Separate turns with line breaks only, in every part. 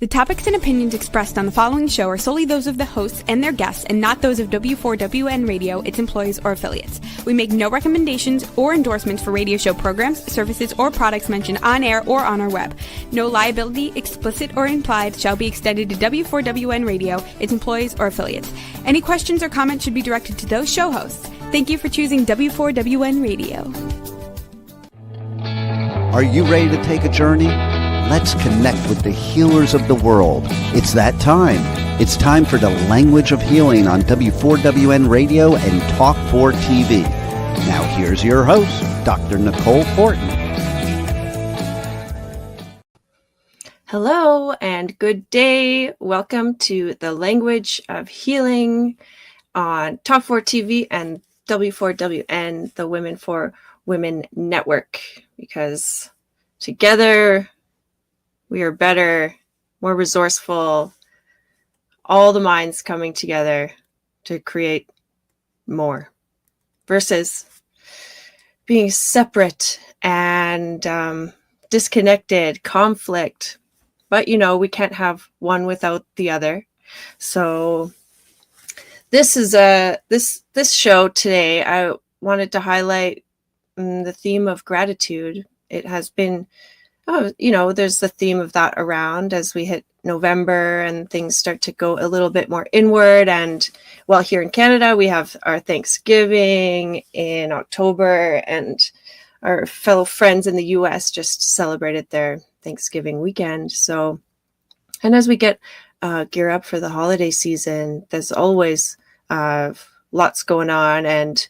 The topics and opinions expressed on the following show are solely those of the hosts and their guests and not those of W4WN Radio, its employees, or affiliates. We make no recommendations or endorsements for radio show programs, services, or products mentioned on air or on our web. No liability, explicit or implied, shall be extended to W4WN Radio, its employees, or affiliates. Any questions or comments should be directed to those show hosts. Thank you for choosing W4WN Radio.
Are you ready to take a journey? Let's connect with the healers of the world. It's that time. It's time for the Language of Healing on W4WN Radio and Talk 4 TV. Now here's your host, Dr. Nicole Fortin.
Hello and good day. Welcome to the Language of Healing on Talk 4 TV and W4WN, the Women for Women Network, because together we are better, more resourceful, all the minds coming together to create more versus being separate and disconnected, conflict. But, you know, we can't have one without the other. So this is this show today, I wanted to highlight the theme of gratitude. It has been, there's the theme of that around as we hit November and things start to go a little bit more inward. And well, here in Canada, we have our Thanksgiving in October, and our fellow friends in the US just celebrated their Thanksgiving weekend. So, and as we get gear up for the holiday season, there's always lots going on. And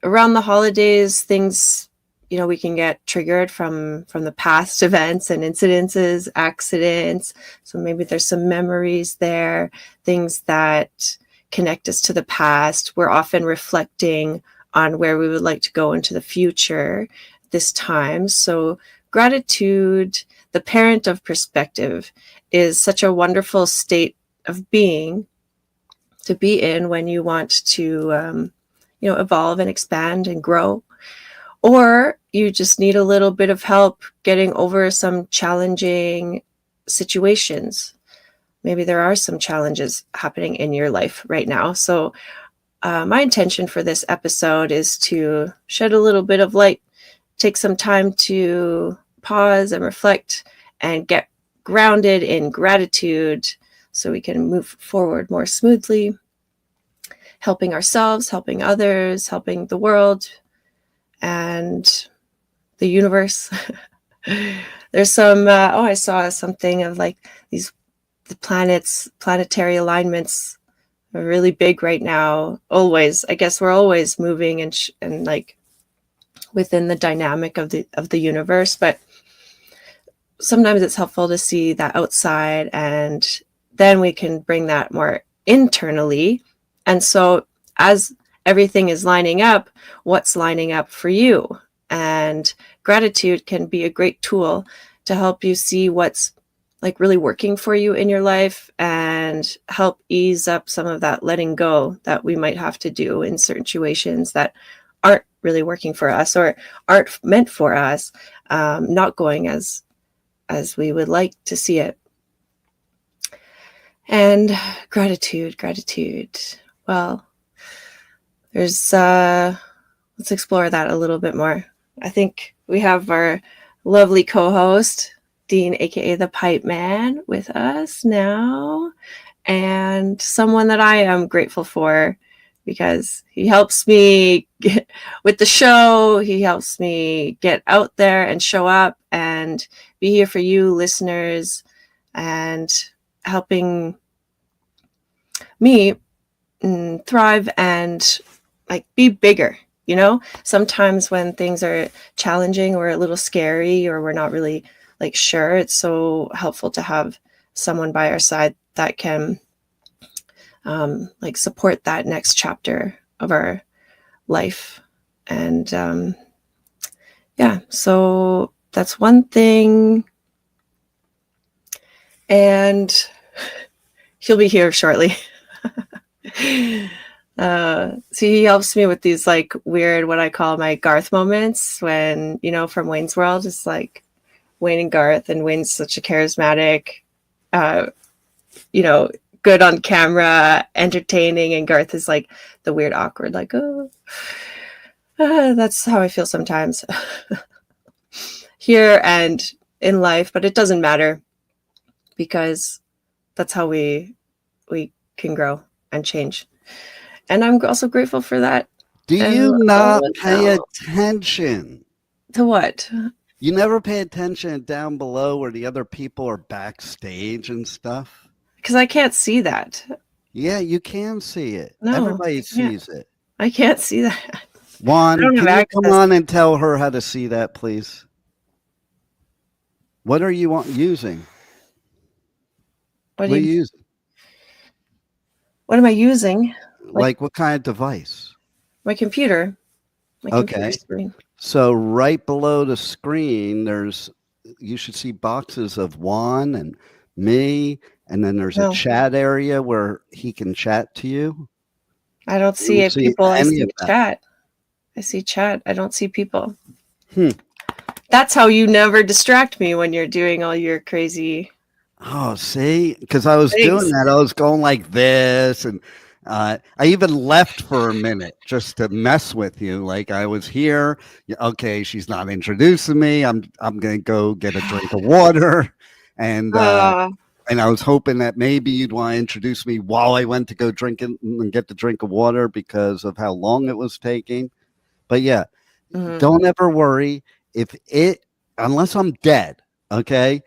around the holidays, things, we can get triggered from the past events and incidences, accidents. So maybe there's some memories there, things that connect us to the past. We're often reflecting on where we would like to go into the future this time. So gratitude, the parent of perspective, is such a wonderful state of being to be in when you want to, evolve and expand and grow. Or you just need a little bit of help getting over some challenging situations. Maybe there are some challenges happening in your life right now. So my intention for this episode is to shed a little bit of light, take some time to pause and reflect and get grounded in gratitude so we can move forward more smoothly, helping ourselves, helping others, helping the world and the universe. There's some, I saw something of like the planetary alignments are really big right now. Always, I guess we're always moving and like within the dynamic of the universe, but sometimes it's helpful to see that outside, and then we can bring that more internally. And so as everything is lining up, what's lining up for you? And gratitude can be a great tool to help you see what's like really working for you in your life and help ease up some of that letting go that we might have to do in certain situations that aren't really working for us or aren't meant for us, not going as we would like to see it. And gratitude. Well, there's, let's explore that a little bit more. I think we have our lovely co-host, Dean, aka the Pipe Man, with us now, and someone that I am grateful for because he helps me get with the show. He helps me get out there and show up and be here for you listeners and helping me thrive and like be bigger. Sometimes when things are challenging or a little scary or we're not really like sure, it's so helpful to have someone by our side that can like support that next chapter of our life. And so that's one thing. And he'll be here shortly. So he helps me with these like weird, what I call my Garth moments when, from Wayne's World, it's like Wayne and Garth, and Wayne's such a charismatic you know, good on camera, entertaining, and Garth is like the weird, awkward, like, oh, that's how I feel sometimes here and in life, but it doesn't matter because that's how we can grow and change. And I'm also grateful for that.
Do you not pay attention?
To what?
You never pay attention down below where the other people are backstage and stuff?
Because I can't see that.
Yeah, you can see it.
No,
Everybody sees it.
I can't see that.
Juan, can you come on and tell her how to see that, please? What are you using? What are you using?
What am I using?
Like what kind of device?
My computer. My computer screen.
So right below the screen, you should see boxes of Juan and me, and then there's a chat area where he can chat to you.
I don't see people. I see chat. I see chat. I don't see people. That's how you never distract me when you're doing all your crazy.
Oh, see, because I was doing that. I was going like this, and I even left for a minute just to mess with you. Like I was here. Okay, she's not introducing me. I'm gonna go get a drink of water, and I was hoping that maybe you'd want to introduce me while I went to go drink and get the drink of water because of how long it was taking. But yeah, don't ever worry unless I'm dead. Okay.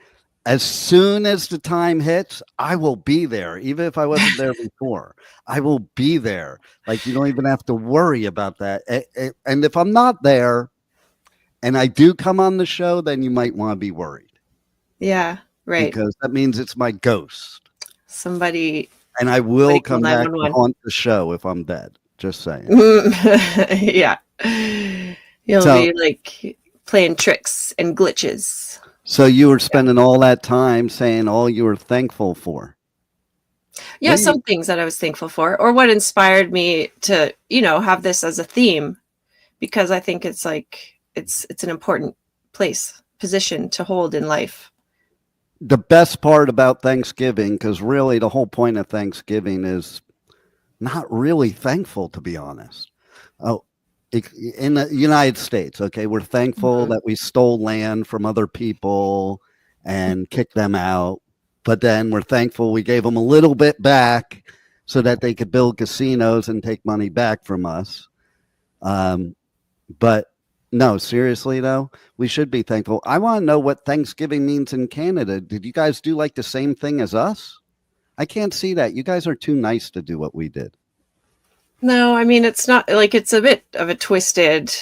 As soon as the time hits, I will be there. Even if I wasn't there before, I will be there. Like you don't even have to worry about that. And if I'm not there and I do come on the show, then you might want to be worried.
Yeah, right.
Because that means it's my ghost.
Somebody.
And I will come back to haunt the show if I'm dead. Just saying.
Yeah. You'll be like playing tricks and glitches.
So you were spending all that time saying all you were thankful for.
Yeah, some things that I was thankful for, or what inspired me to, have this as a theme, because I think it's like it's an important position to hold in life.
The best part about Thanksgiving, because really the whole point of Thanksgiving is not really thankful, to be honest. In the United States, okay, we're thankful that we stole land from other people and kicked them out. But then we're thankful we gave them a little bit back so that they could build casinos and take money back from us. But no, seriously, though, we should be thankful. I want to know what Thanksgiving means in Canada. Did you guys do like the same thing as us? I can't see that. You guys are too nice to do what we did.
No, I mean, it's not like it's a bit of a twisted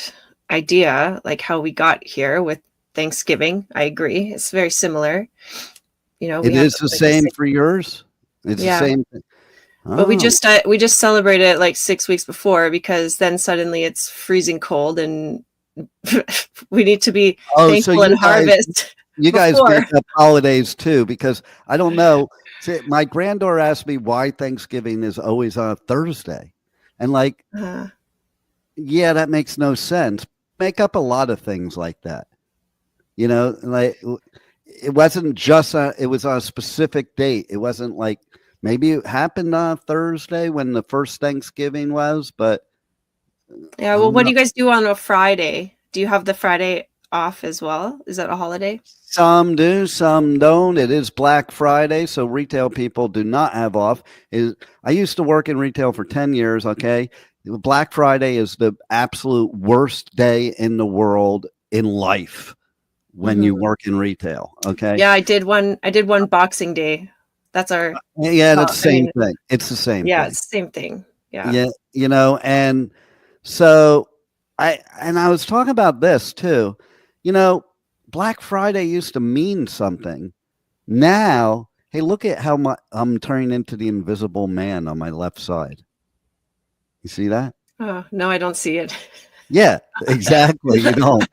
idea, like how we got here with Thanksgiving. I agree. It's very similar.
It is the same for yours. It's the same thing. Oh.
But we just celebrated it like 6 weeks before, because then suddenly it's freezing cold and we need to be thankful and harvest.
You guys get the holidays too, because I don't know. See, my granddaughter asked me why Thanksgiving is always on a Thursday. And like, yeah, that makes no sense. Make up a lot of things like that. Like it wasn't just it was on a specific date. It wasn't like maybe it happened on Thursday when the first Thanksgiving was, but
yeah. Well, what do you guys do on a Friday? Do you have the Friday off as well? Is that a holiday?
Some do, some don't. It is Black Friday, so retail people do not have off. I used to work in retail for 10 years, okay? Black Friday is the absolute worst day in the world in life when you work in retail, okay?
Yeah, I did one Boxing Day. That's our
that's the same thing. It's the same thing.
Yeah, it's the same thing. Yeah.
Yeah, and so I was talking about this too. Black Friday used to mean something. Now, hey, look at how much I'm turning into the Invisible Man on my left side. You see that?
Oh, no, I don't see it.
Yeah, exactly. You don't.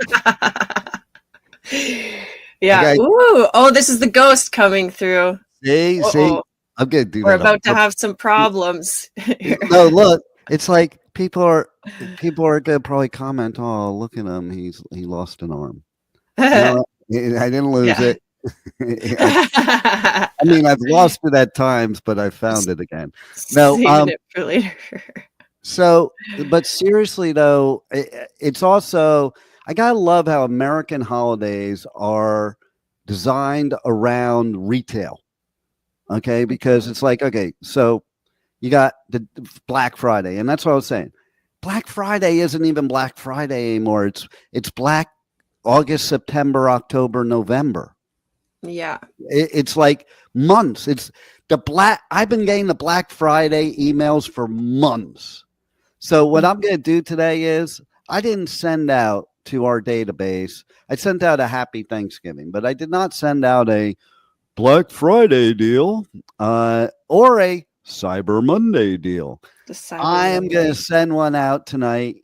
Yeah. Okay. Ooh. Oh, this is the ghost coming through.
See? I'm going to do that.
We're about to have some problems.
No, look. It's like people are going to probably comment, oh, look at him. He lost an arm. I didn't lose it. I mean, I've lost it at times, but I found it again. No,
Saving it for later.
so, but seriously though, it's also, I gotta love how American holidays are designed around retail. Okay, because it's like, okay, so you got the Black Friday, and that's what I was saying. Black Friday isn't even Black Friday anymore. It's Black August, September, October, November.
Yeah.
It's like months. It's the black. I've been getting the Black Friday emails for months. So what I'm going to do today is I didn't send out to our database. I sent out a happy Thanksgiving, but I did not send out a Black Friday deal or a Cyber Monday deal. I am going to send one out tonight.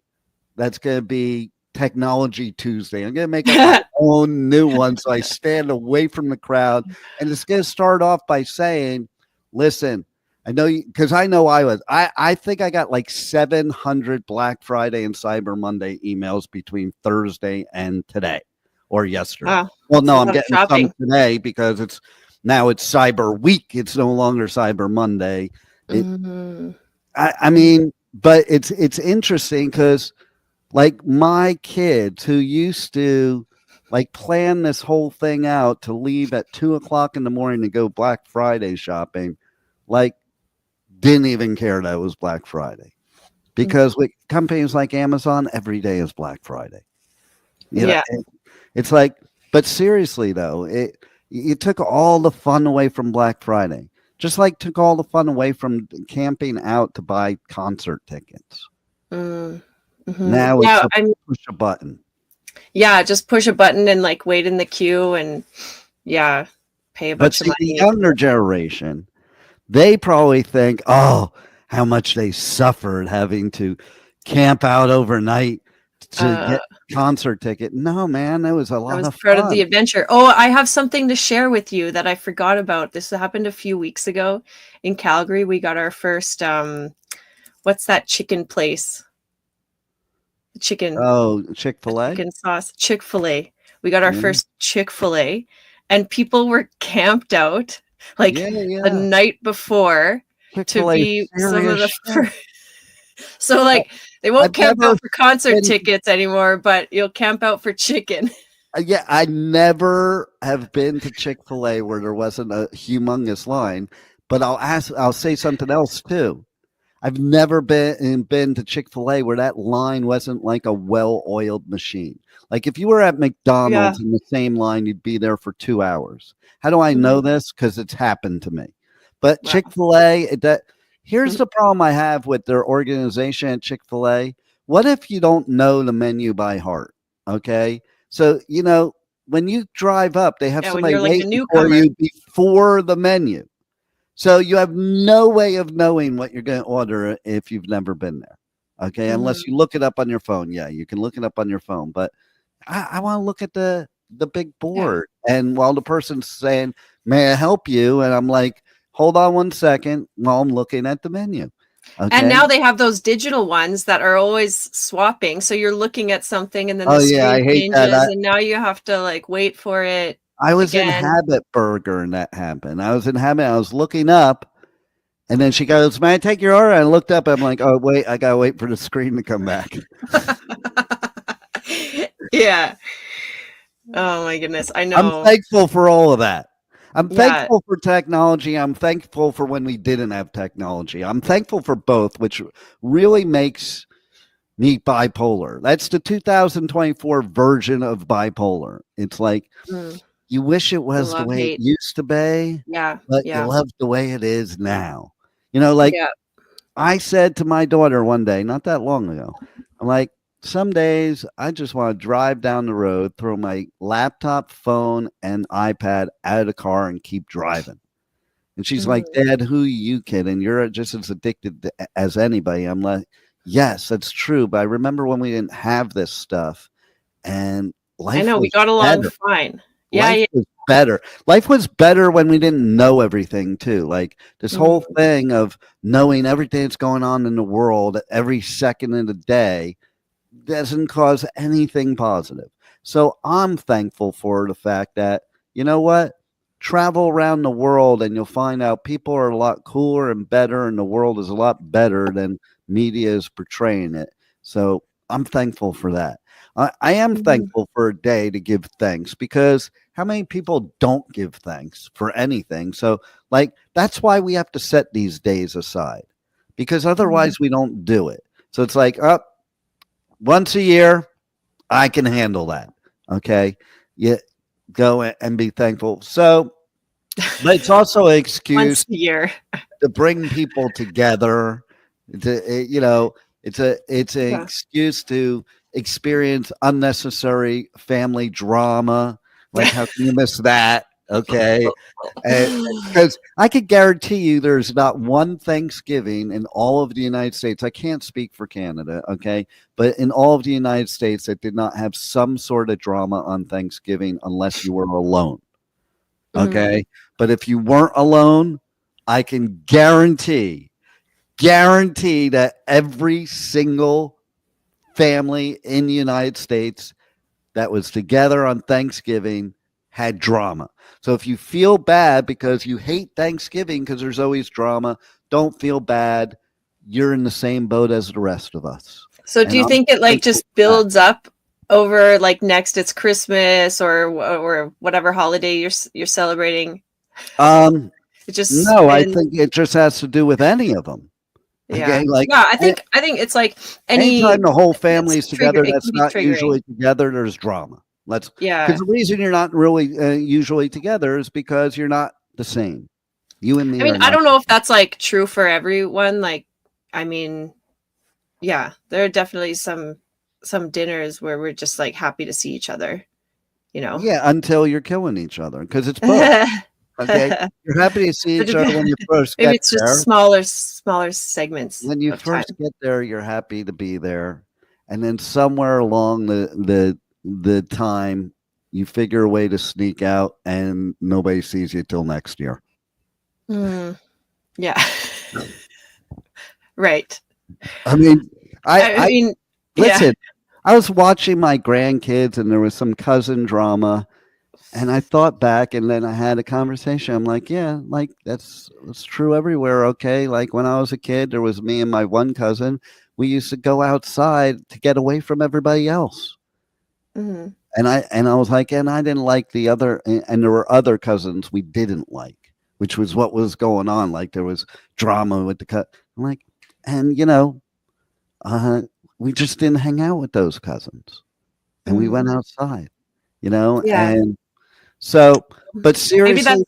That's going to be Technology Tuesday. I'm going to make up my own new one so I stand away from the crowd. And it's going to start off by saying, listen, I know you, because I know I think I got like 700 Black Friday and Cyber Monday emails between Thursday and today or yesterday.
Wow.
Well, no, I'm getting some today because it's Cyber Week. It's no longer Cyber Monday. I mean, but it's interesting because like my kids who used to like plan this whole thing out to leave at 2:00 in the morning to go Black Friday shopping, like didn't even care that it was Black Friday, because with companies like Amazon, every day is Black Friday. You know, it's like, but seriously though, you took all the fun away from Black Friday, just like took all the fun away from camping out to buy concert tickets. Now it's push a button.
Yeah, just push a button and like wait in the queue and pay a bunch of money.
The younger generation, they probably think, oh, how much they suffered having to camp out overnight to get a concert ticket. No, man, that was a lot of fun. I was
part of the adventure. Oh, I have something to share with you that I forgot about. This happened a few weeks ago in Calgary. We got our first, what's that chicken place? Chicken.
Oh, Chick-fil-A?
Chicken sauce. Chick-fil-A. We got our first Chick-fil-A, and people were camped out like the night before to be some of the first. So like they won't camp out for concert tickets anymore, but you'll camp out for chicken.
Yeah, I never have been to Chick-fil-A where there wasn't a humongous line, but I'll say something else too. I've never been to Chick-fil-A where that line wasn't like a well-oiled machine. Like if you were at McDonald's in the same line, you'd be there for 2 hours. How do I know this? Because it's happened to me. But Chick-fil-A, here's the problem I have with their organization at Chick-fil-A. What if you don't know the menu by heart? Okay. So, you know, when you drive up, they have somebody waiting for you before the menu. So you have no way of knowing what you're going to order if you've never been there. Okay. Unless you look it up on your phone. Yeah, you can look it up on your phone. But I want to look at the big board. Yeah. And while the person's saying, may I help you? And I'm like, hold on 1 second while I'm looking at the menu. Okay.
And now they have those digital ones that are always swapping. So you're looking at something and then the screen changes and now you have to like wait for it.
I was in Habit Burger and that happened. I was looking up and then she goes, may I take your order? And I looked up. I'm like, oh, wait, I got to wait for the screen to come back.
Yeah. Oh my goodness. I know.
I'm thankful for all of that. I'm thankful for technology. I'm thankful for when we didn't have technology. I'm thankful for both, which really makes me bipolar. That's the 2024 version of bipolar. It's like you wish it was the way it used to be, but you love the way it is now. You know, like I said to my daughter one day, not that long ago, I'm like, some days I just want to drive down the road, throw my laptop, phone, and iPad out of the car and keep driving. And she's like, Dad, who are you kidding? You're just as addicted as anybody. I'm like, yes, that's true. But I remember when we didn't have this stuff and life
we got along fine.
Life was better. Life was better when we didn't know everything too. Like this whole thing of knowing everything that's going on in the world every second of the day doesn't cause anything positive. So I'm thankful for the fact that you know what? Travel around the world and you'll find out people are a lot cooler and better, and the world is a lot better than media is portraying it. So I'm thankful for that. I am thankful for a day to give thanks, because how many people don't give thanks for anything? So, like, that's why we have to set these days aside, because otherwise we don't do it. So it's like, once a year, I can handle that. Okay. Yeah. Go and be thankful. So, but it's also an excuse
Once a year.
to bring people together. It's an excuse to experience unnecessary family drama. Like, how can you miss that? Okay. Because I could guarantee you there's not one Thanksgiving in all of the United States. I can't speak for Canada, okay, but in all of the United States that did not have some sort of drama on Thanksgiving, unless you were alone, okay? But if you weren't alone, I can guarantee that every single family in the United States that was together on Thanksgiving had drama. So if you feel bad because you hate Thanksgiving because there's always drama, don't feel bad. You're in the same boat as the rest of us.
So do you think it like just builds up over like next it's Christmas or whatever holiday you're celebrating?
I think it just has to do with any of them.
Yeah. Okay, I think it's like
anytime the whole family's together that's not usually together, there's drama. Because the reason you're not really usually together is because you're not the same. You and me.
I mean, I don't know if that's like true for everyone. Like, I mean, yeah, there are definitely some dinners where we're just like happy to see each other, you know?
Yeah, until you're killing each other, because it's both. Okay, you're happy to see each other when you first get there. Maybe it's just
smaller segments.
When you first get there, you're happy to be there, and then somewhere along the time you figure a way to sneak out and nobody sees you till next year.
Yeah. Right.
I mean, I mean, listen, I was watching my grandkids and there was some cousin drama, and I thought back, and then I had a conversation. I'm like, yeah, like that's true everywhere. Okay. Like when I was a kid, there was me and my one cousin. We used to go outside to get away from everybody else. And I was like, and I didn't like the other, and there were other cousins we didn't like, which was what was going on. Like there was drama with the I'm like, and we just didn't hang out with those cousins, and we went outside, and so, but seriously,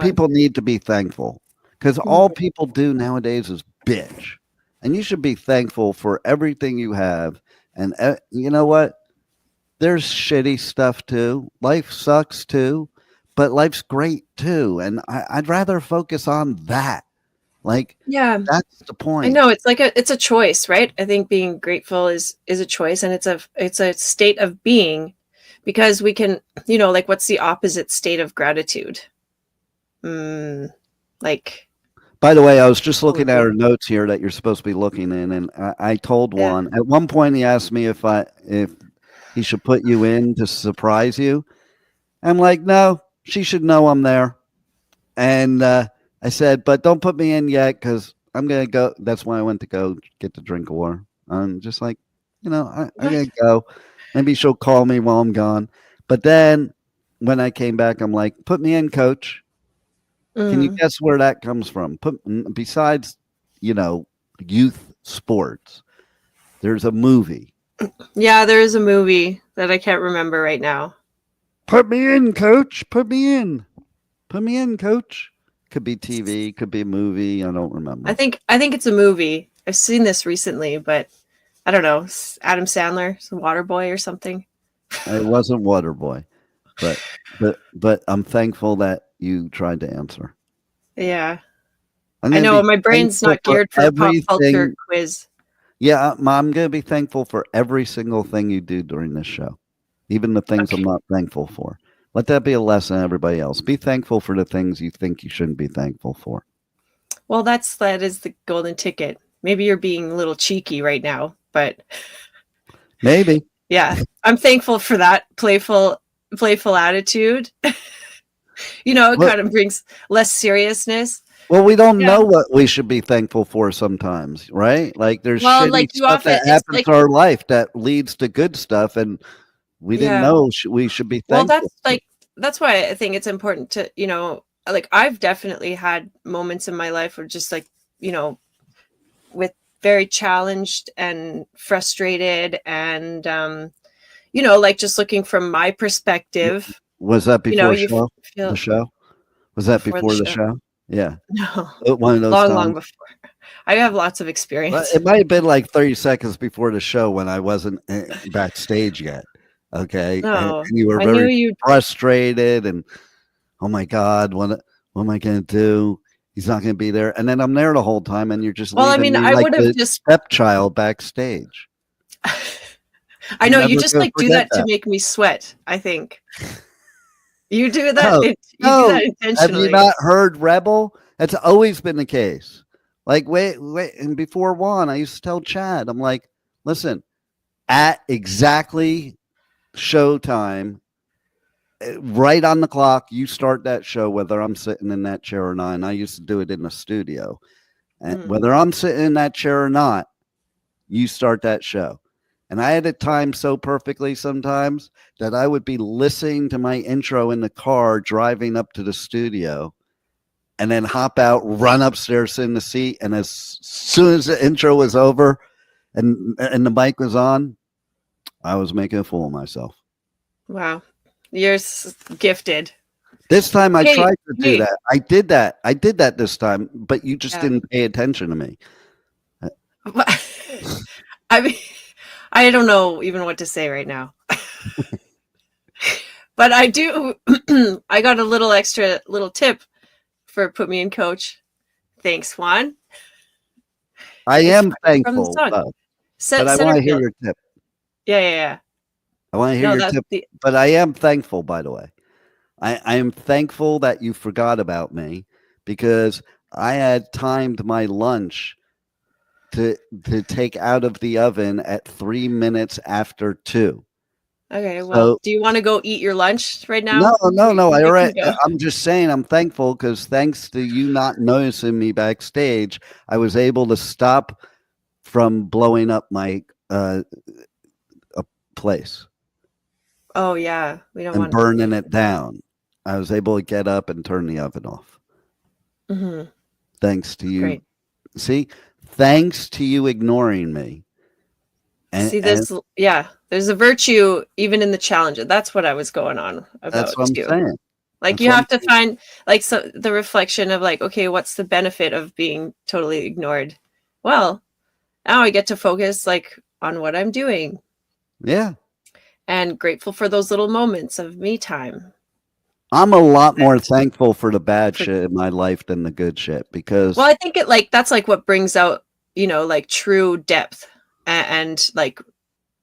people need to be thankful, because all people do nowadays is bitch, and you should be thankful for everything you have. And you know what? There's shitty stuff too. Life sucks too, but life's great too. And I'd rather focus on that. Like, that's the point.
I know it's like it's a choice, right? I think being grateful is a choice, and it's a state of being, because we can, like, what's the opposite state of gratitude? Like.
By the way, I was just looking at our notes here that you're supposed to be looking in, and I told one at one point. He asked me if he should put you in to surprise you. I'm like, no, she should know I'm there. And I said, but don't put me in yet, because I'm gonna go. That's why I went to go get the drink of water. I'm just like, I'm gonna go. Maybe she'll call me while I'm gone. But then when I came back, I'm like, put me in, coach. Can you guess where that comes from? Besides, youth sports, there's a movie.
Yeah, there is a movie that I can't remember right now.
Put me in, coach. Put me in. Put me in, coach. Could be TV, could be a movie. I don't remember.
I think it's a movie. I've seen this recently, but I don't know. Adam Sandler, Waterboy or something.
It wasn't Waterboy, but I'm thankful that you tried to answer.
Yeah. I know my brain's not geared for a pop culture quiz.
Yeah, I'm going to be thankful for every single thing you do during this show, even the things I'm not thankful for. Let that be a lesson to everybody else. Be thankful for the things you think you shouldn't be thankful for.
Well, that is the golden ticket. Maybe you're being a little cheeky right now, but
maybe.
Yeah, I'm thankful for that playful playful attitude. It
Well,
kind of brings less seriousness.
well, we don't
Yeah.
know what we should be thankful for sometimes, right? Like there's
Well,
shitty
like you
stuff
often,
that
it's
happens
like,
to our life that leads to good stuff, and we didn't
yeah.
know we should be
Well,
thankful.
that's why I think it's important to, like I've definitely had moments in my life where just like, with very challenged and frustrated and, like just looking from my perspective,
Was that before
you
the
feel
show? Was that
before the
before the
show.
show? Yeah.
No,
One of those
long
times.
before. I have lots of
Well,
experience.
it might have been like 30 seconds before the show when I wasn't backstage yet. Okay. And
No,
you were
I knew
very
you.
frustrated and, oh my God, what am I going to do? He's not going to be there. And then I'm there the whole time and you're just
Well, I
leaving
mean,
me
I
like
would have
the
just.
stepchild backstage.
I
I'm
know you
never
just
going to
like do
forget
that to
that.
make me sweat. I think you do that.
No,
You do
no.
that
Have you
intentionally.
not heard Rebel? That's always been the case. Like, wait, and before one, I used to tell Chad, I'm like, listen, at exactly showtime, right on the clock, you start that show, whether I'm sitting in that chair or not. And I used to do it in the studio. And whether I'm sitting in that chair or not, you start that show. And I had it timed so perfectly sometimes that I would be listening to my intro in the car driving up to the studio and then hop out, run upstairs, sit in the seat. And as soon as the intro was over and the mic was on, I was making a fool of myself.
Wow, you're gifted.
This time I
Hey,
tried to do
hey.
that. I did that this time, but you just
Yeah.
didn't pay attention to me.
I mean, I don't know even what to say right now. But I do. I got a little tip for Put Me in Coach. Thanks, Juan.
I
It's
am
from the
thankful,
song.
but I want to hear your tip.
Yeah.
I want to hear
No,
your
that's
tip, but I am thankful, by the way. I am thankful that you forgot about me because I had timed my lunch to take out of the oven at 3 minutes after 2.
Okay, well,
So,
do you want to go eat your lunch right now?
no.
You can go.
I'm just saying I'm thankful because thanks to you not noticing me backstage, I was able to stop from blowing up my a place
Oh yeah, we don't
and
want.
burning it down. I was able to get up and turn the oven off.
Mm-hmm.
Thanks to you.
Great.
See, thanks to you ignoring me. And,
See this? Yeah, there's a virtue even in the challenge. That's what I was going on about
that's what I'm
too.
saying.
Like
That's
you
what
have to find like the reflection of like, okay, what's the benefit of being totally ignored? Well, now I get to focus like on what I'm doing.
Yeah.
And grateful for those little moments of me time.
I'm a lot more thankful for the bad shit in my life than the good shit because
Well, I think that's like what brings out, like true depth and like,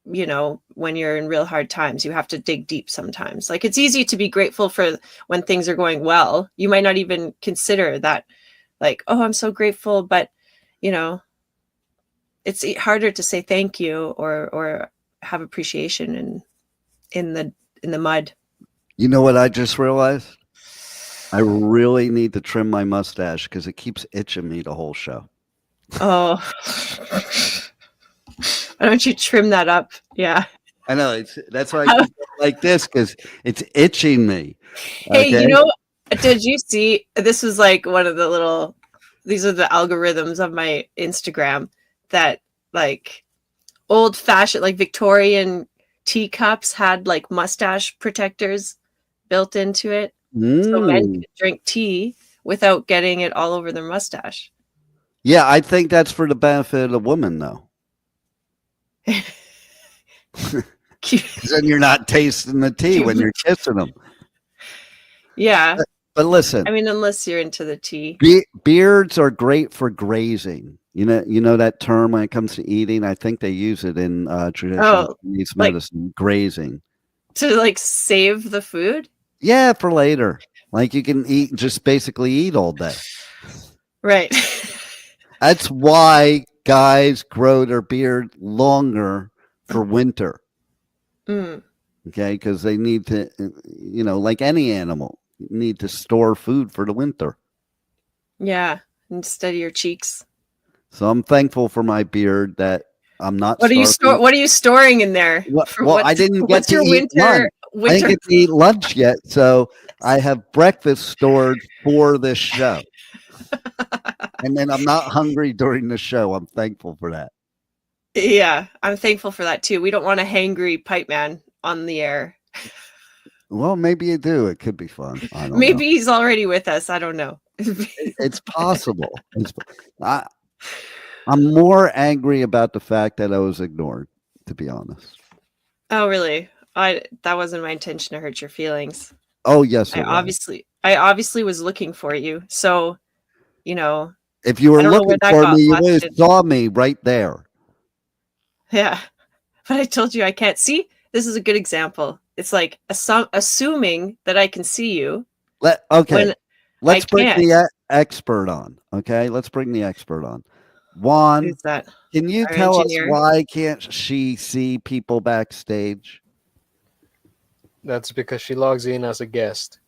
when you're in real hard times, you have to dig deep sometimes. Like it's easy to be grateful for when things are going well. You might not even consider that like, oh, I'm so grateful, but it's harder to say thank you or have appreciation in the mud.
you know what I just realized? I really need to trim my mustache because it keeps itching me the whole show.
Oh, why don't you trim that up? Yeah.
I know. That's why I keep it like this because it's itching me.
Hey,
Okay?
did you see? This was like one of these are the algorithms of my Instagram that like old fashioned, like Victorian teacups had like mustache protectors built into it. So men could drink tea without getting it all over their mustache.
Yeah, I think that's for the benefit of the woman, though. Then you're not tasting the tea when you're kissing them.
Yeah.
But listen,
I mean, unless you're into the tea.
Beards are great for grazing. You know that term when it comes to eating? I think they use it in traditional Chinese medicine, grazing.
To like save the food?
Yeah, for later. Like you can just basically eat all day.
Right.
That's why guys grow their beard longer for winter. Okay, because they need to, like any animal, need to store food for the winter.
Yeah, instead of your cheeks.
So I'm thankful for my beard that I'm not
What
starving.
What are you storing in there?
Well, I didn't get
what's
to
your
eat lunch. I didn't get to eat lunch yet, so I have breakfast stored for this show. And then I'm not hungry during the show. I'm thankful for that.
Yeah, I'm thankful for that too. We don't want a hangry pipe man on the air.
Well, maybe you do. It could be fun. I don't
Maybe
know.
he's already with us. I don't know.
It's possible. I'm more angry about the fact that I was ignored, to be honest.
Oh, really? That wasn't my intention to hurt your feelings.
Oh, yes,
I obviously was looking for you. So,
if you were looking for me, you would have saw me right there.
Yeah, but I told you I can't see. This is a good example. It's like assuming that I can see you.
Let's bring the expert on. Okay, let's bring the expert on. Juan,
who's that?
Can you tell us why can't she see people backstage?
That's because she logs in as a guest.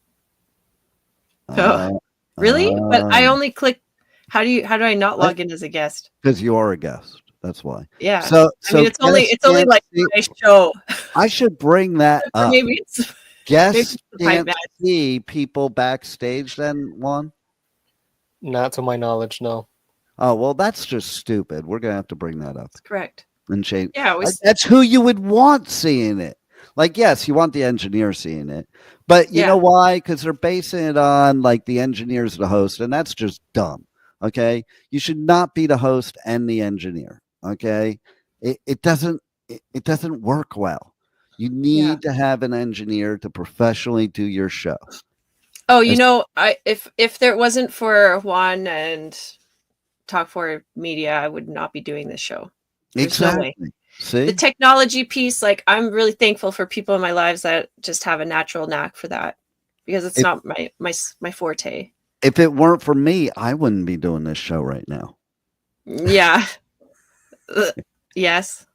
Really? But I only click. How do I not log in as a guest?
Because you are a guest. That's why.
Yeah.
So
it's only like my show.
I should bring that up.
Maybe it's
guests can't see people backstage. Then Juan.
Not to my knowledge, no.
Oh well, that's just stupid. We're gonna have to bring that up.
That's correct.
And change.
Yeah,
that's who you would want seeing it. Like, yes, you want the engineer seeing it, but you know why? Because they're basing it on like the engineer's the host, and that's just dumb. Okay, you should not be the host and the engineer. Okay, it doesn't work well. You need to have an engineer to professionally do your show.
Oh, if there wasn't for Juan and Talk4 Media, I would not be doing this show. There's no way.
See?
The technology piece, like I'm really thankful for people in my lives that just have a natural knack for that, because it's not my forte.
If it weren't for me, I wouldn't be doing this show right now.
Yeah. Yes.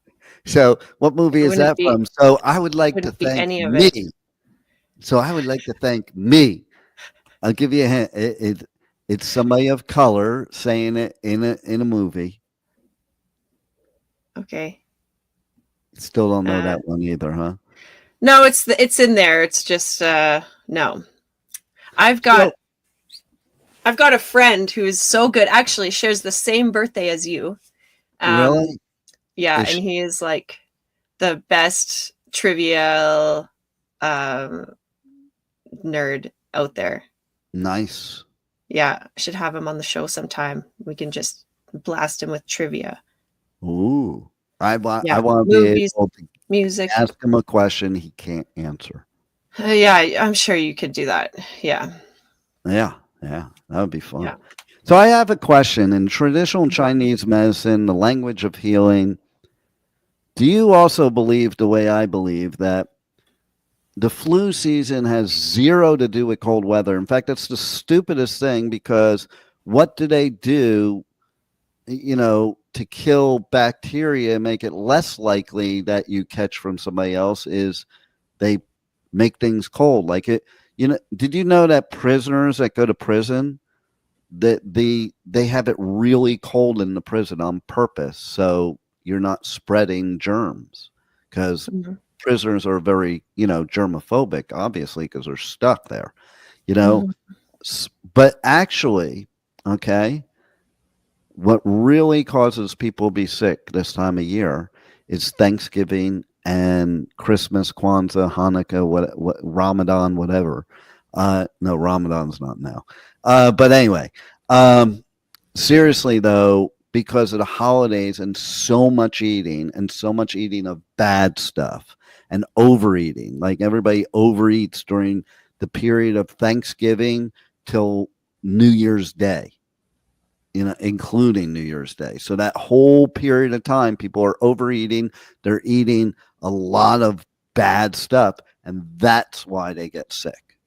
So what movie is that from? So I would like to thank me. So I would like to thank me. I'll give you a hint. It's somebody of color saying it in a movie.
Okay.
Still don't know that one either, huh?
No, it's in there. It's just no. I've got a friend who is so good. Actually, shares the same birthday as you.
Really?
Yeah, and he is like the best trivia nerd out there.
Nice.
Yeah, I should have him on the show sometime. We can just blast him with trivia.
Ooh. I want to be able to
music.
Ask him a question he can't answer.
Yeah, I'm sure you could do that. Yeah.
Yeah, that would be fun.
Yeah.
So I have a question. In traditional Chinese medicine, the language of healing, do you also believe the way I believe that the flu season has zero to do with cold weather? In fact, that's the stupidest thing, because what do they do, to kill bacteria, make it less likely that you catch from somebody else, is they make things cold. Like it, did you know that prisoners that go to prison, that they have it really cold in the prison on purpose, so you're not spreading germs, because prisoners are very, germophobic, obviously, because they're stuck there, But actually, okay, what really causes people to be sick this time of year is Thanksgiving and Christmas, Kwanzaa, Hanukkah, what Ramadan, whatever. No, Ramadan's not now. But anyway, seriously though, because of the holidays and so much eating of bad stuff and overeating, like everybody overeats during the period of Thanksgiving till New Year's Day. Including New Year's Day. So that whole period of time, people are overeating. They're eating a lot of bad stuff, and that's why they get sick.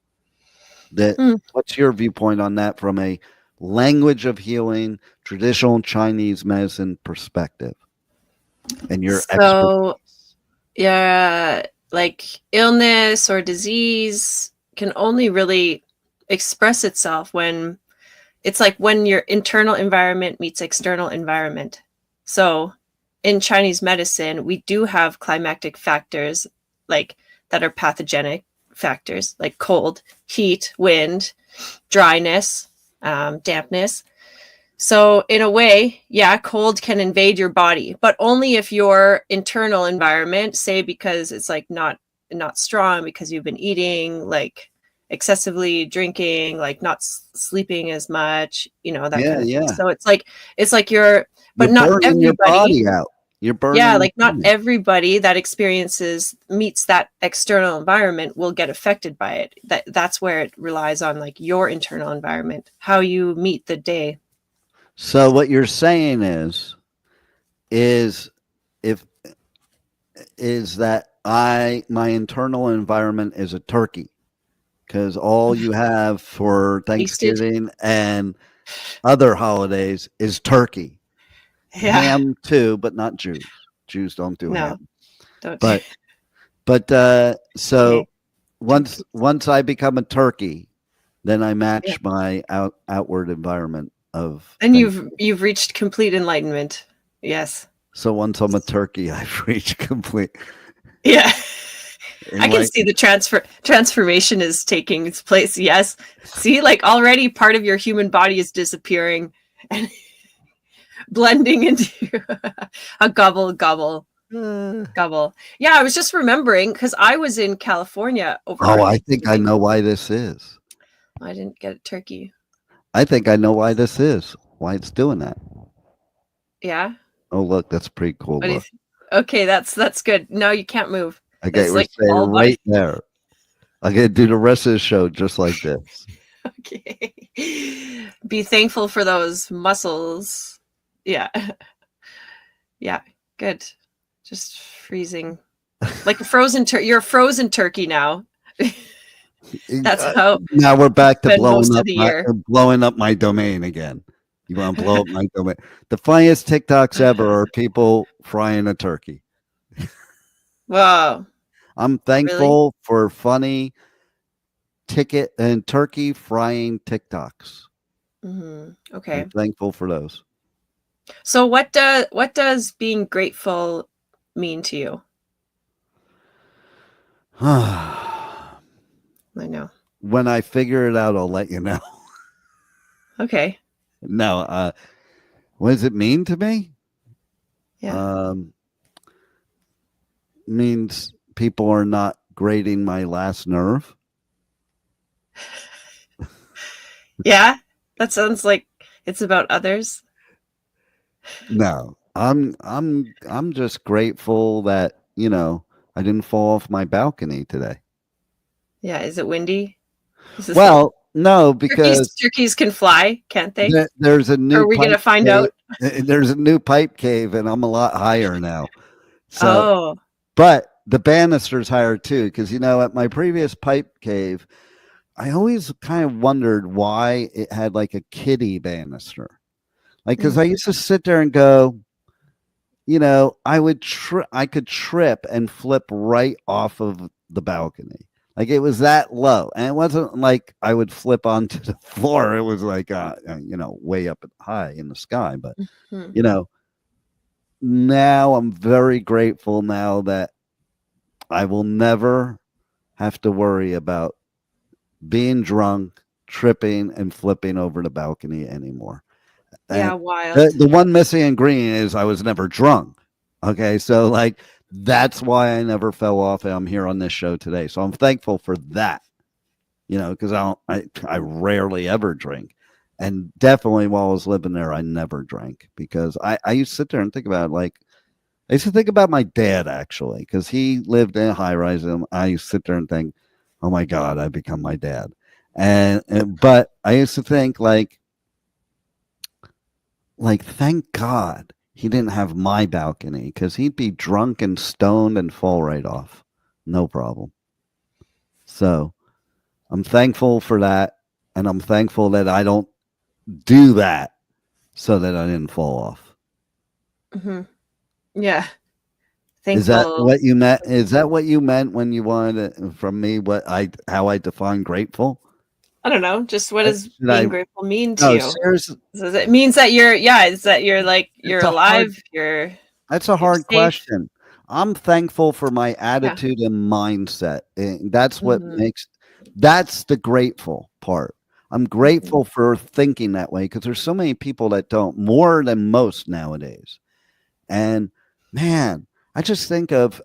What's your viewpoint on that from a language of healing, traditional Chinese medicine perspective? And your
expertise? Yeah, like illness or disease can only really express itself when it's like when your internal environment meets external environment. So in Chinese medicine, we do have climactic factors like that are pathogenic factors like cold, heat, wind, dryness, dampness. So in a way, yeah, cold can invade your body, but only if your internal environment, say because it's like not strong because you've been eating like excessively, drinking, like not sleeping as much, that
Yeah,
kind of thing.
yeah.
So it's like you're, but
You're
not
burning your
everybody.
body out. You're burning.
Yeah,
your
like not
body.
everybody that meets that external environment will get affected by it. That's where it relies on like your internal environment, how you meet the day.
So what you're saying is if is that my internal environment is a turkey because all you have for
Tasted.
Thanksgiving and other holidays is turkey.
Yeah.
Ham too, but not Jews. Jews don't do
No,
ham.
don't.
But so
Okay.
once I become a turkey, then I match
Yeah.
my outward environment of.
And you've reached complete enlightenment. Yes.
So once I'm a turkey, I've reached complete.
Yeah. I can see the transformation is taking its place. Yes. See, like already part of your human body is disappearing and blending into a gobble. Yeah, I was just remembering because I was in California over.
Oh, I think I know why this is.
I didn't get a turkey.
I think I know why this is. Why it's doing that.
Yeah.
Oh, look, that's a pretty cool. Look.
Okay, that's good. No, you can't move.
I get like right there. I get to do the rest of the show just like this.
Okay. Be thankful for those muscles. Yeah. Yeah. Good. Just freezing. Like a frozen you're a frozen turkey now. That's how.
Now we're back to
blowing
up my domain again. You want to blow up my domain? The funniest TikToks ever are people frying a turkey.
Wow.
I'm thankful for funny turkey frying TikToks.
Mm-hmm. Okay.
I'm thankful for those.
So what does being grateful mean to you? I know.
When I figure it out, I'll let you know.
Okay.
No, what does it mean to me?
Yeah.
Means people are not grating my last nerve.
Yeah, that sounds like it's about others.
No, I'm just grateful that I didn't fall off my balcony today.
Yeah, is it windy?
Well, no, because
turkeys can fly, can't they?
There's a new.
Are we gonna find out?
There's a new pipe cave, and I'm a lot higher now.
So,
but the banister's higher too, because at my previous pipe cave, I always kind of wondered why it had like a kiddie banister, like because I used to sit there and go, I could trip and flip right off of the balcony. Like it was that low, and it wasn't like I would flip onto the floor. It was like, way up high in the sky. But now I'm very grateful now that I will never have to worry about being drunk, tripping, and flipping over the balcony anymore.
Yeah, wild.
The one missing ingredient is I was never drunk. Okay, so like. That's why I never fell off. And I'm here on this show today. So I'm thankful for that, because I rarely ever drink. And definitely while I was living there, I never drank because I used to sit there and think about it. Like, I used to think about my dad actually, because he lived in a high rise. And I used to sit there and think, oh my God, I've become my dad. But I used to think like, thank God he didn't have my balcony because he'd be drunk and stoned and fall right off. No problem. So I'm thankful for that. And I'm thankful that I don't do that so that I didn't fall off.
Mm-hmm. Yeah. thankful.
Is that what you meant? Is that what you meant when you wanted from me? How I define grateful?
I don't know. Just what does
Should
being
I?
grateful mean to
No,
you?
seriously,
It means that it's that you're like, you're
it's a hard.
alive, you're
That's a hard
safe.
question. I'm thankful for my
Yeah.
attitude and mindset. And that's what
Mhm.
makes. That's the grateful part. I'm grateful for thinking that way because there's so many people that don't, more than most nowadays. And man, I just think of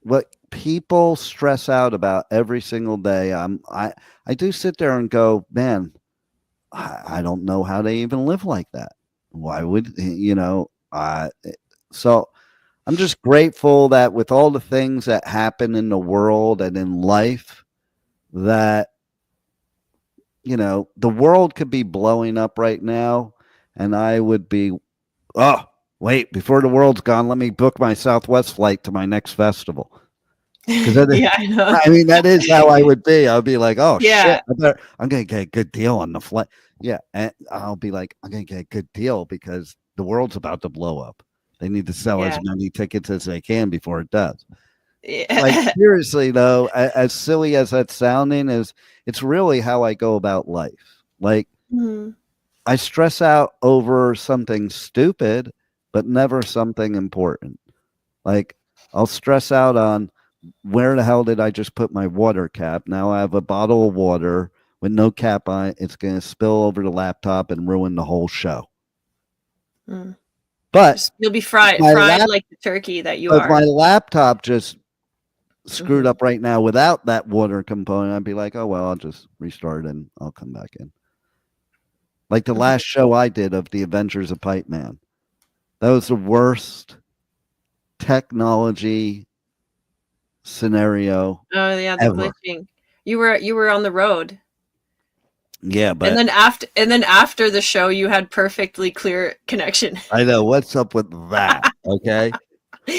what people stress out about every single day. I do sit there and go, man, I don't know how they even live like that. Why would so I'm just grateful that with all the things that happen in the world and in life, that the world could be blowing up right now, and I would be, oh, wait, before the world's gone, let me book my Southwest flight to my next festival. Because
Yeah, I know.
I mean, that is how I would be. I'll be like, oh
Yeah.
shit, I'm gonna get a good deal on the flight. Yeah, and I'll be like, I'm gonna get a good deal because the world's about to blow up. They need to sell as
Yeah.
many tickets as they can before it does. Like
Yeah.
seriously though, as silly as that's sounding, it's really how I go about life. Like
Mhm.
I stress out over something stupid, but never something important. Like I'll stress out on where the hell did I just put my water cap? Now I have a bottle of water with no cap on it. It's going to spill over the laptop and ruin the whole show.
Mm.
But
You'll be fried like the turkey that you
if
are.
my laptop just screwed
Mhm.
up right now without that water component, I'd be like, oh, well, I'll just restart and I'll come back in. Like the last show I did of The Adventures of Pipe Man. That was the worst technology scenario
Oh yeah, the
ever.
glitching. You were on the road.
Yeah, but
And then after the show you had perfectly clear connection.
I know what's up with that. Okay.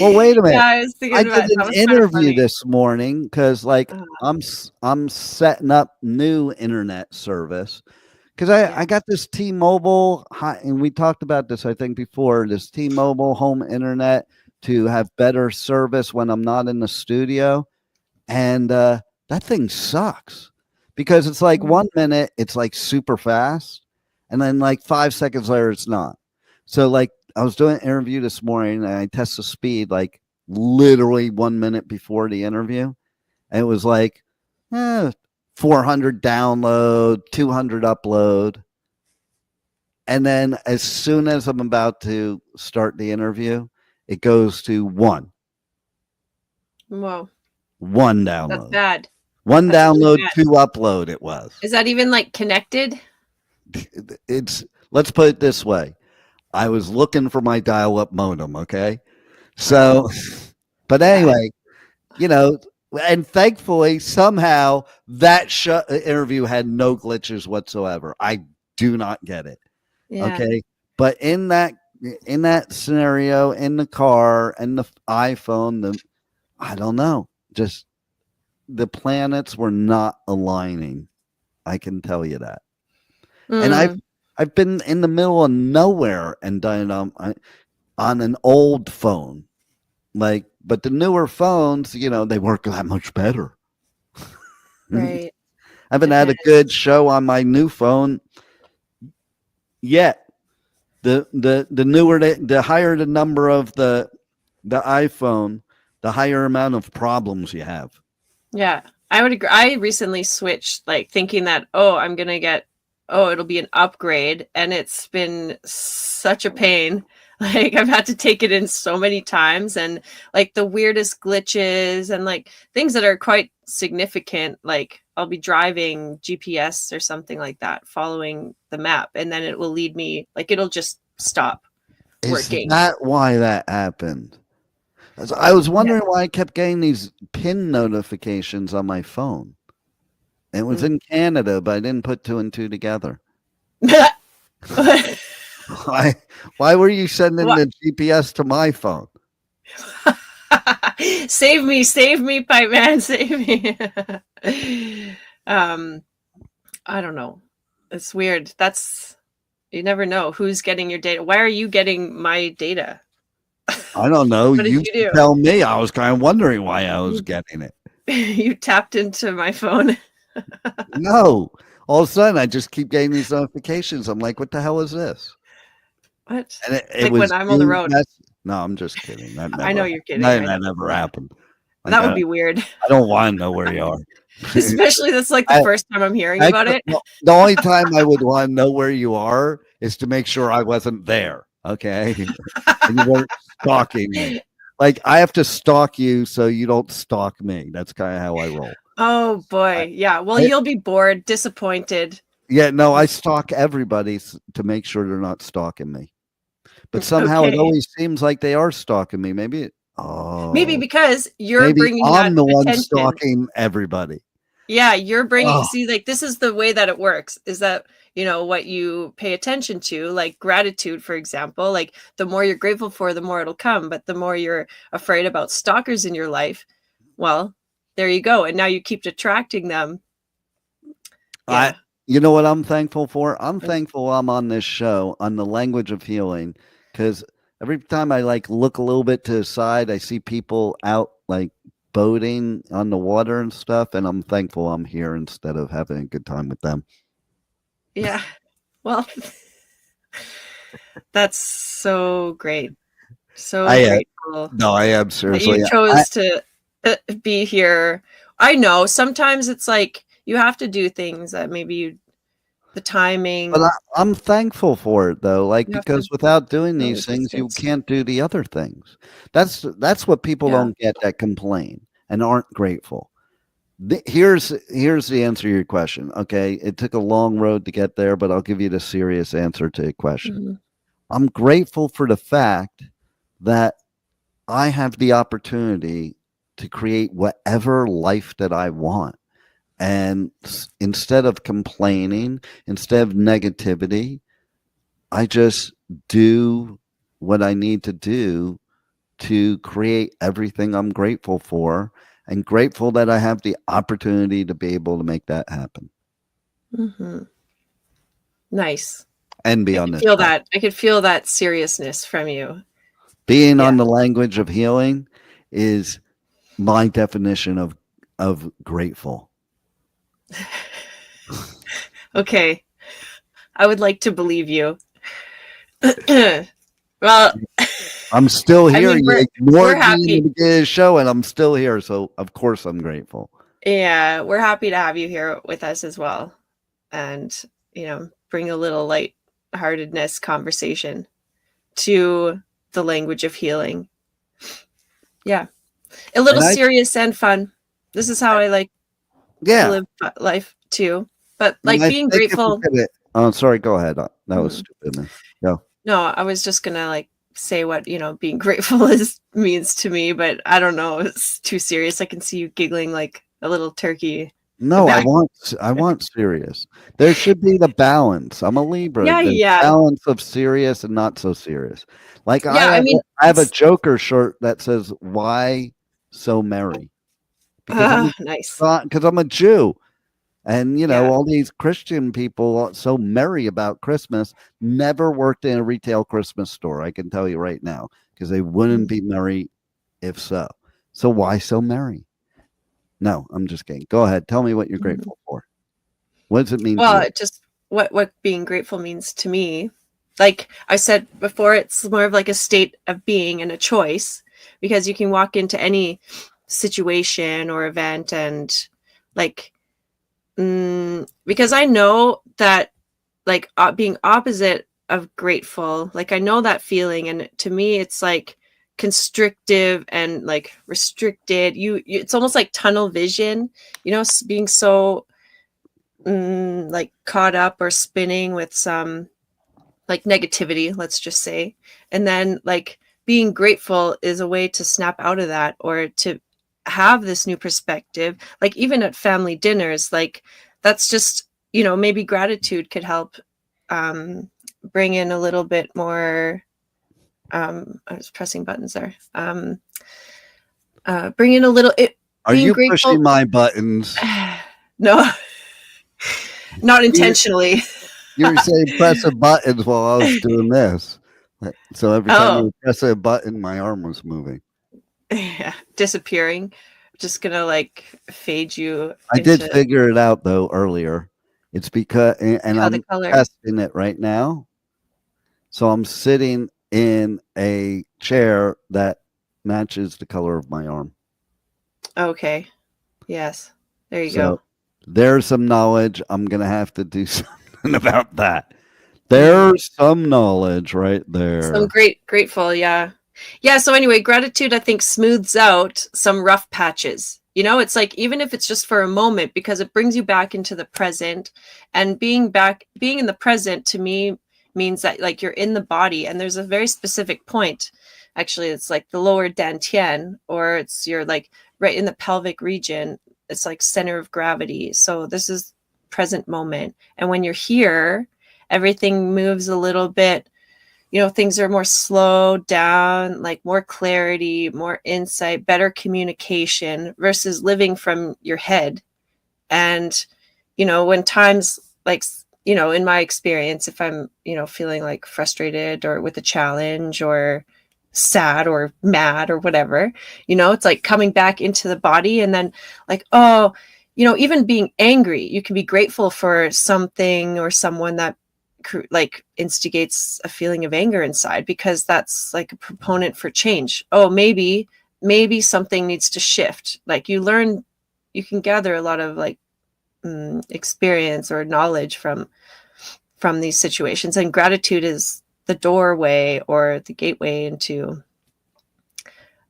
Well, wait a minute.
Yeah, I was thinking
I
about
did
it.
an
That was kind of
interview
funny.
this morning because, like,
Uh,
I'm setting up new internet service because I got this T-Mobile, and we talked about this I think before. This T-Mobile home internet to have better service when I'm not in the studio, and that thing sucks because it's like 1 minute it's like super fast, and then like 5 seconds later it's not. So like I was doing an interview this morning and I test the speed like literally 1 minute before the interview, and it was like 400 download, 200 upload, and then as soon as I'm about to start the interview, it goes to one
Whoa.
one
That's
download.
bad.
One
That's really
download,
bad.
2 upload it was.
Is that even like connected?
It's let's put it this way. I was looking for my dial-up modem, okay? So but anyway, and thankfully somehow that interview had no glitches whatsoever. I do not get it.
Yeah.
Okay? But in that scenario, in the car and the iPhone, I don't know. Just the planets were not aligning. I can tell you that. And I've been in the middle of nowhere and done it on an old phone. Like, but the newer phones, they work that much better.
Right.
I haven't had a good show on my new phone yet. The newer, the higher the number of the iPhone, the higher amount of problems you have.
Yeah, I would agree. I recently switched, like thinking that, it'll be an upgrade, and it's been such a pain. Like I've had to take it in so many times, and like the weirdest glitches and like things that are quite significant. Like I'll be driving GPS or something like that, following the map, and then it will lead me, like it'll just stop working.
Is that why that happened? I was wondering why I kept getting these PIN notifications on my phone. It was in Canada, but I didn't put 2 and 2 together. Why were you sending the GPS to my phone?
Save me, Pipe Man, save me. I don't know. It's weird. You never know who's getting your data. Why are you getting my data?
I don't know.
What did
You
you do?
tell me. I was kind of wondering why I was getting it.
You tapped into my phone.
No. All of a sudden, I just keep getting these notifications. I'm like, what the hell is this?
What?
And it
Like
was
when I'm on the road.
No, I'm just kidding. That never
I know you're kidding.
That never happened. Like,
That would be weird.
I don't want to know where you are.
Especially that's like the first time I'm hearing about it.
The only time I would want to know where you are is to make sure I wasn't there. Okay. And you weren't stalking me. Like, I have to stalk you so you don't stalk me. That's kind of how I roll.
Oh boy. Yeah. Well, you'll be bored, disappointed.
Yeah, no, I stalk everybody to make sure they're not stalking me. But somehow it always seems like they are stalking me. Maybe
because you're bringing
I'm the one
attention.
stalking everybody.
Yeah, you're bringing. See, like this is the way that it works. Is that what you pay attention to, like gratitude, for example. Like the more you're grateful for, the more it'll come. But the more you're afraid about stalkers in your life, well, there you go. And now you keep attracting them. Yeah.
You know what I'm thankful for? I'm thankful I'm on this show on the language of healing, because every time I look a little bit to the side, I see people out boating on the water and stuff, and I'm thankful I'm here instead of having a good time with them.
Yeah. Well, that's so great. So grateful.
No, I am seriously.
You chose to be here. I know sometimes it's like you have to do things that maybe the timing.
But I'm thankful for it though, because without doing these things, you can't do the other things. That's what people don't get that complain and aren't grateful. Here's the answer to your question. Okay, it took a long road to get there, but I'll give you the serious answer to the question. Mm-hmm. I'm grateful for the fact that I have the opportunity to create whatever life that I want. And instead of complaining, instead of negativity, I just do what I need to do to create everything I'm grateful for, and grateful that I have the opportunity to be able to make that happen.
Mm-hmm. Nice.
And be on this.
I could feel that seriousness from you.
Being on the language of healing is my definition of grateful.
Okay. I would like to believe you. Well,
I'm still here.
We're happy
to get a show, and I'm still here, so of course I'm grateful.
Yeah, we're happy to have you here with us as well, and bring a little lightheartedness conversation to the language of healing. Yeah, a little serious and fun. This is how I like to live life too. But being grateful.
Oh, sorry. Go ahead. That was stupid. Go.
No, I was just gonna say what being grateful means to me, but I don't know. It's too serious. I can see you giggling like a little turkey.
No, I want serious. There should be the balance. I'm a Libra.
Yeah.
Balance of serious and not so serious. I have a Joker shirt that says "Why so merry?"
Nice.
Because I'm a Jew. And, all these Christian people so merry about Christmas never worked in a retail Christmas store. I can tell you right now, because they wouldn't be merry if so. So why so merry? No, I'm just kidding. Go ahead. Tell me what you're grateful for. What does it mean?
Well, just what being grateful means to me. Like I said before, it's more of like a state of being and a choice, because you can walk into any situation or event and because I know that being opposite of grateful, I know that feeling, and to me it's constrictive and restricted. It's almost like tunnel vision, being so caught up or spinning with some negativity, let's just say. And then being grateful is a way to snap out of that, or to have this new perspective. Even at family dinners, that's just maybe gratitude could help bring in a little bit more. I was pressing buttons there. Bring in a little.
Are you pushing my buttons?
No, not intentionally.
You were saying pressing buttons while I was doing this. So every time
Oh.
you press a button, my arm was moving.
Yeah, disappearing. Just gonna like fade you
I did
into
figure it out though earlier. It's because, and
how the
I'm
color.
testing it right now. So I'm sitting in a chair that matches the color of my arm.
Okay. Yes. There you
So
go.
there's some knowledge. I'm going to have to do something about that. There's some knowledge right there.
Some grateful, yeah. Yeah, so anyway, gratitude I think smooths out some rough patches. You know, it's like even if it's just for a moment because it brings you back into the present, and being in the present to me means that like you're in the body, and there's a very specific point. Actually, it's like the lower dantian, or it's you're like right in the pelvic region. It's like center of gravity. So this is present moment. And when you're here, everything moves a little bit, you know, things are more slowed down, like more clarity, more insight, better communication versus living from your head. And, you know, when times like, you know, in my experience, if I'm, you know, feeling like frustrated or with a challenge or sad or mad or whatever, you know, it's like coming back into the body and then like, oh, you know, even being angry, you can be grateful for something or someone that like instigates a feeling of anger inside because that's like a proponent for change. Oh, maybe something needs to shift. Like you learn, you can gather a lot of like experience or knowledge from these situations, and gratitude is the doorway or the gateway into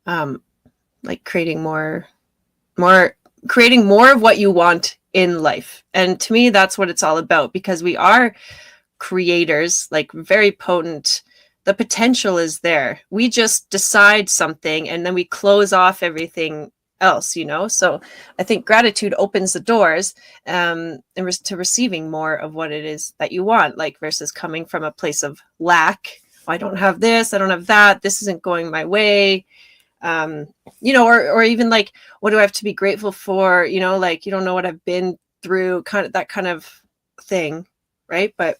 like creating more of what you want in life. And to me that's what it's all about, because we are creators, like very potent. The potential is there. We just decide something and then we close off everything else, you know? So I think gratitude opens the doors to receiving more of what it is that you want, like versus coming from a place of lack. Oh, I don't have this, I don't have that, this isn't going my way. You know, or even like, what do I have to be grateful for? You know, like you don't know what I've been through, kind of that kind of thing, right? But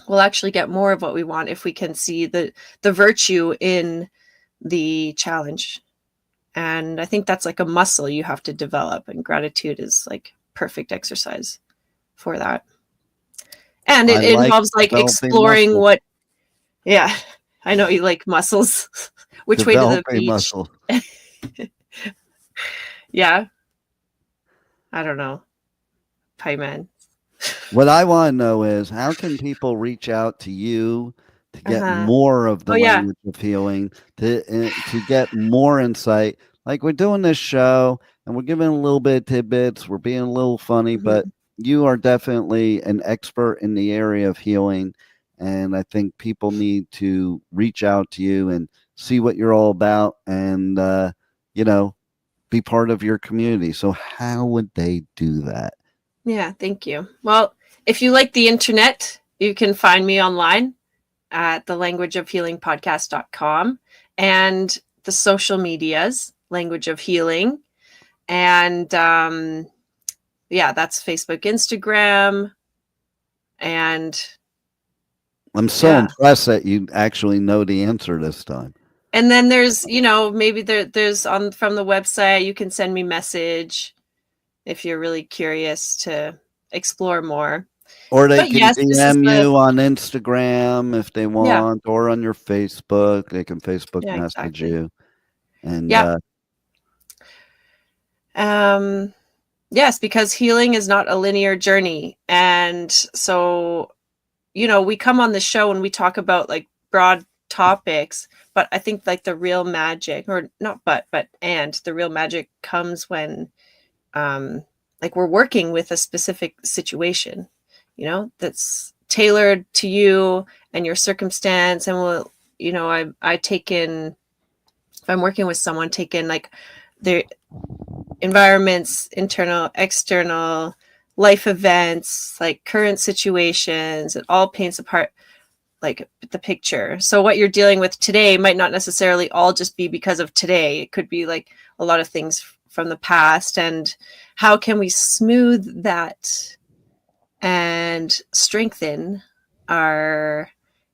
we'll actually get more of what we want if we can see the virtue in the challenge. And I think that's like a muscle you have to develop, and gratitude is like perfect exercise for that. And it involves like exploring muscle. What, yeah, I know you like muscles. Which way to the beach?
Muscle.
Yeah. I don't know. Pie man.
What I want to know is, how can people reach out to you to get more of the language of healing, to get more insight? Like, we're doing this show and we're giving a little bit of tidbits. We're being a little funny, but you are definitely an expert in the area of healing. And I think people need to reach out to you and see what you're all about and, you know, be part of your community. So how would they do that?
Yeah, thank you. Well, if you like the internet, you can find me online at thelanguageofhealingpodcast.com and the social medias, Language of Healing. And yeah, that's Facebook, Instagram. And
I'm so impressed that you actually know the answer this time.
And then there's, you know, maybe there's from the website, you can send me message if you're really curious to explore more.
Or they can DM you on Instagram if they want, or on your Facebook. They can Facebook message you. And
yes, because healing is not a linear journey. And so, you know, we come on the show and we talk about like broad topics, but I think like the real magic, or not and the real magic comes when like we're working with a specific situation, you know, that's tailored to you and your circumstance. And we'll, you know, I take in, if I'm working with someone, take in like their environments, internal, external, life events, like current situations. It all paints apart like the picture. So what you're dealing with today might not necessarily all just be because of today. It could be like a lot of things from the past, and how can we smooth that and strengthen our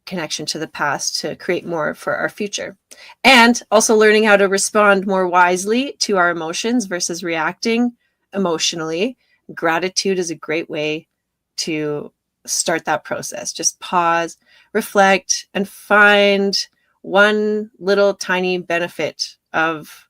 connection to the past to create more for our future. And also learning how to respond more wisely to our emotions versus reacting emotionally. Gratitude is a great way to start that process. Just pause, reflect, and find one little tiny benefit of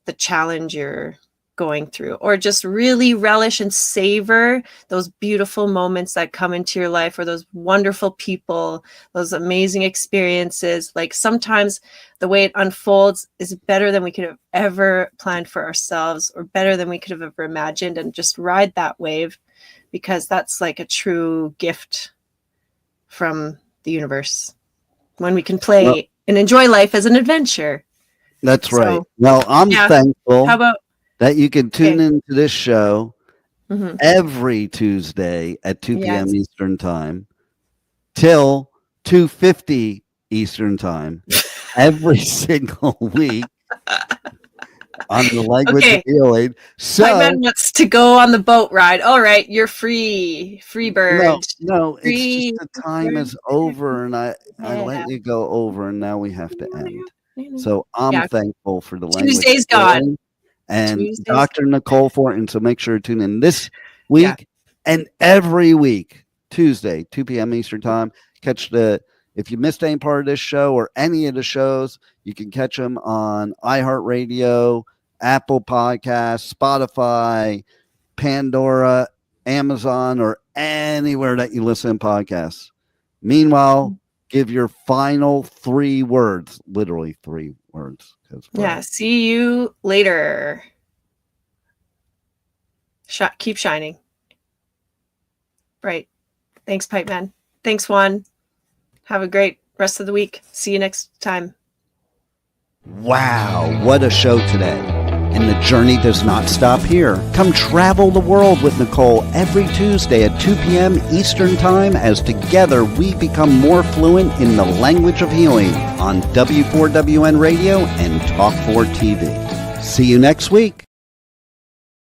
the challenge you're going through, or just really relish and savor those beautiful moments that come into your life, or those wonderful people, those amazing experiences. Like sometimes the way it unfolds is better than we could have ever planned for ourselves, or better than we could have ever imagined, and just ride that wave, because that's like a true gift from the universe when we can play and enjoy life as an adventure.
That's right. Well, I'm thankful that you can tune into this show every Tuesday at 2 p.m. Eastern Time till 2:50 Eastern Time every single week on the Language of Healing. So
my man wants to go on the boat ride. All right, you're free bird.
No, it's just the time is over, and I let you go over, and now we have to end. So I'm thankful for the Language
Tuesday's gone.
And Dr. Nicole Fortin. So make sure to tune in this week and every week, Tuesday, 2 p.m. Eastern Time. If you missed any part of this show or any of the shows, you can catch them on iHeartRadio, Apple Podcasts, Spotify, Pandora, Amazon, or anywhere that you listen to podcasts. Meanwhile, give your final 3 words, literally 3 words.
See you later. Keep shining. Right. Thanks, Pipe Man. Thanks, Juan. Have a great rest of the week. See you next time.
Wow, what a show today. And the journey does not stop here. Come travel the world with Nicole every Tuesday at 2 p.m. Eastern Time, as together we become more fluent in the language of healing on W4WN Radio and Talk4 TV. See you next week.